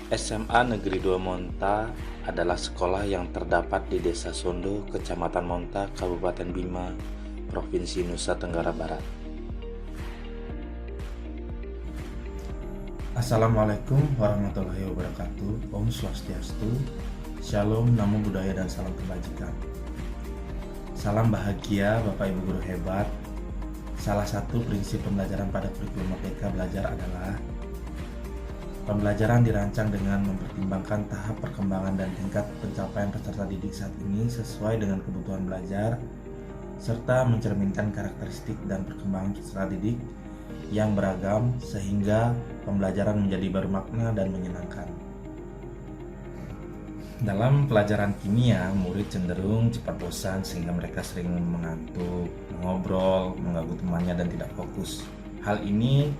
SMA Negeri 2 Monta adalah sekolah yang terdapat di Desa Sondo, Kecamatan Monta, Kabupaten Bima, Provinsi Nusa Tenggara Barat. Assalamualaikum warahmatullahi wabarakatuh. Om Swastiastu, Shalom, Namo Buddhaya, dan salam kebajikan. Salam bahagia Bapak Ibu Guru hebat. Salah satu prinsip pembelajaran pada kurikulum Merdeka Belajar adalah pembelajaran dirancang dengan mempertimbangkan tahap perkembangan dan tingkat pencapaian peserta didik saat ini sesuai dengan kebutuhan belajar, serta mencerminkan karakteristik dan perkembangan peserta didik yang beragam sehingga pembelajaran menjadi bermakna dan menyenangkan. Dalam pelajaran kimia, murid cenderung cepat bosan sehingga mereka sering mengantuk, mengobrol, mengganggu temannya, dan tidak fokus. Hal ini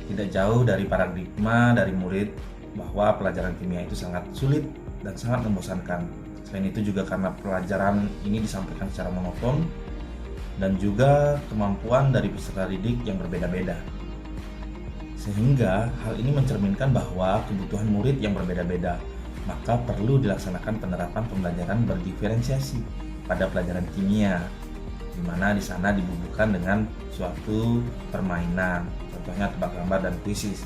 tidak jauh dari paradigma dari murid bahwa pelajaran kimia itu sangat sulit dan sangat membosankan. Selain itu juga karena pelajaran ini disampaikan secara monoton dan juga kemampuan dari peserta didik yang berbeda-beda. Sehingga hal ini mencerminkan bahwa kebutuhan murid yang berbeda-beda, maka perlu dilaksanakan penerapan pembelajaran berdiferensiasi pada pelajaran kimia, di mana di sana dibubuhkan dengan suatu permainan, contohnya tebak gambar dan kuisis,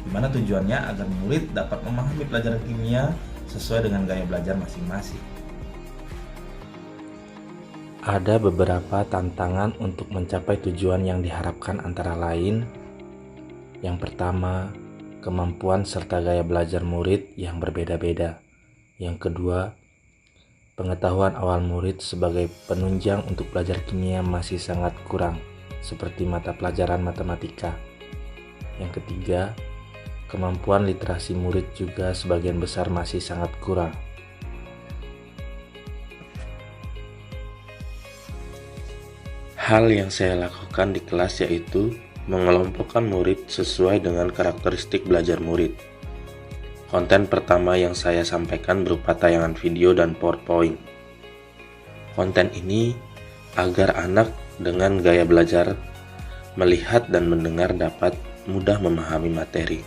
di mana tujuannya agar murid dapat memahami pelajaran kimia sesuai dengan gaya belajar masing-masing. Ada beberapa tantangan untuk mencapai tujuan yang diharapkan, antara lain: yang pertama, kemampuan serta gaya belajar murid yang berbeda-beda. Yang kedua, pengetahuan awal murid sebagai penunjang untuk belajar kimia masih sangat kurang, seperti mata pelajaran matematika. Yang ketiga, kemampuan literasi murid juga sebagian besar masih sangat kurang. Hal yang saya lakukan di kelas yaitu mengelompokkan murid sesuai dengan karakteristik belajar murid. Konten pertama yang saya sampaikan berupa tayangan video dan PowerPoint. Konten ini agar anak dengan gaya belajar melihat dan mendengar dapat mudah memahami materi.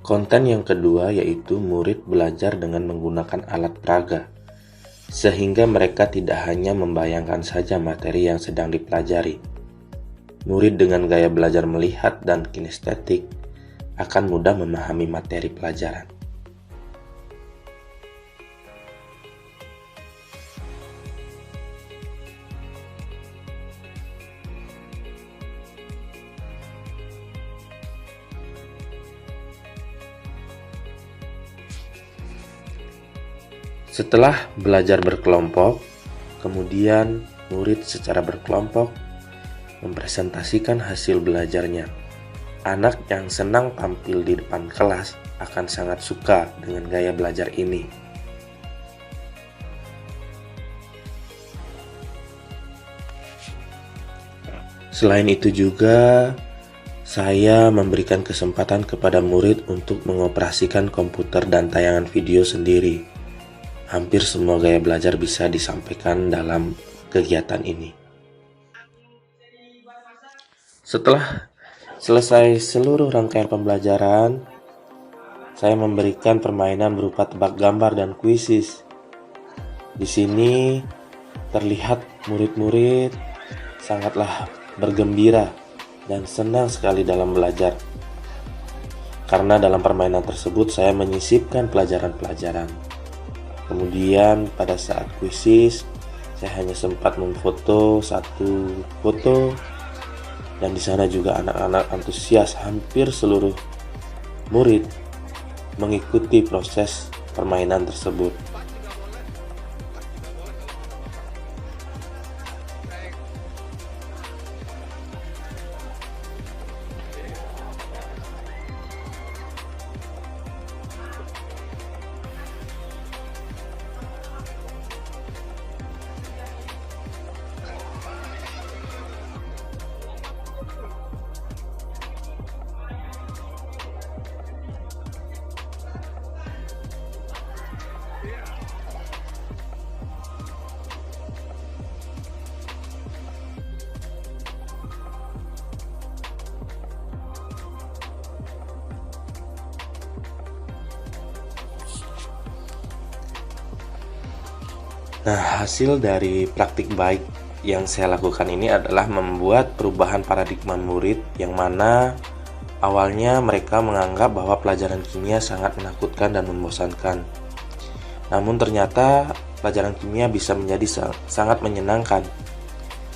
Konten yang kedua yaitu murid belajar dengan menggunakan alat peraga, sehingga mereka tidak hanya membayangkan saja materi yang sedang dipelajari. Murid dengan gaya belajar melihat dan kinestetik akan mudah memahami materi pelajaran. Setelah belajar berkelompok, kemudian murid secara berkelompok mempresentasikan hasil belajarnya. Anak yang senang tampil di depan kelas akan sangat suka dengan gaya belajar ini. Selain itu juga, saya memberikan kesempatan kepada murid untuk mengoperasikan komputer dan tayangan video sendiri. Hampir semua gaya belajar bisa disampaikan dalam kegiatan ini. Setelah selesai seluruh rangkaian pembelajaran, saya memberikan permainan berupa tebak gambar dan kuisis. Di sini terlihat murid-murid sangatlah bergembira dan senang sekali dalam belajar. Karena dalam permainan tersebut saya menyisipkan pelajaran-pelajaran. Kemudian pada saat kuisis, saya hanya sempat memfoto satu foto, dan di sana juga anak-anak antusias, hampir seluruh murid mengikuti proses permainan tersebut. Nah, hasil dari praktik baik yang saya lakukan ini adalah membuat perubahan paradigma murid yang mana awalnya mereka menganggap bahwa pelajaran kimia sangat menakutkan dan membosankan. Namun ternyata pelajaran kimia bisa menjadi sangat menyenangkan.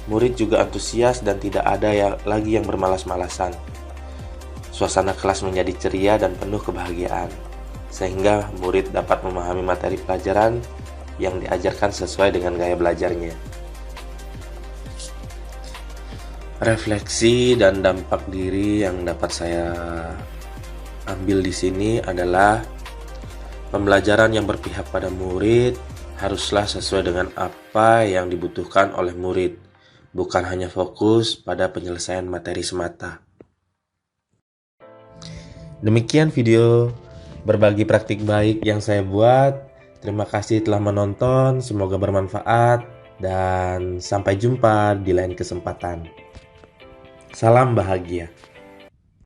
Murid juga antusias dan tidak ada lagi yang bermalas-malasan. Suasana kelas menjadi ceria dan penuh kebahagiaan, sehingga murid dapat memahami materi pelajaran yang diajarkan sesuai dengan gaya belajarnya. Refleksi dan dampak diri yang dapat saya ambil di sini adalah pembelajaran yang berpihak pada murid haruslah sesuai dengan apa yang dibutuhkan oleh murid, bukan hanya fokus pada penyelesaian materi semata. Demikian video berbagi praktik baik yang saya buat. Terima kasih telah menonton, semoga bermanfaat, dan sampai jumpa di lain kesempatan. Salam bahagia.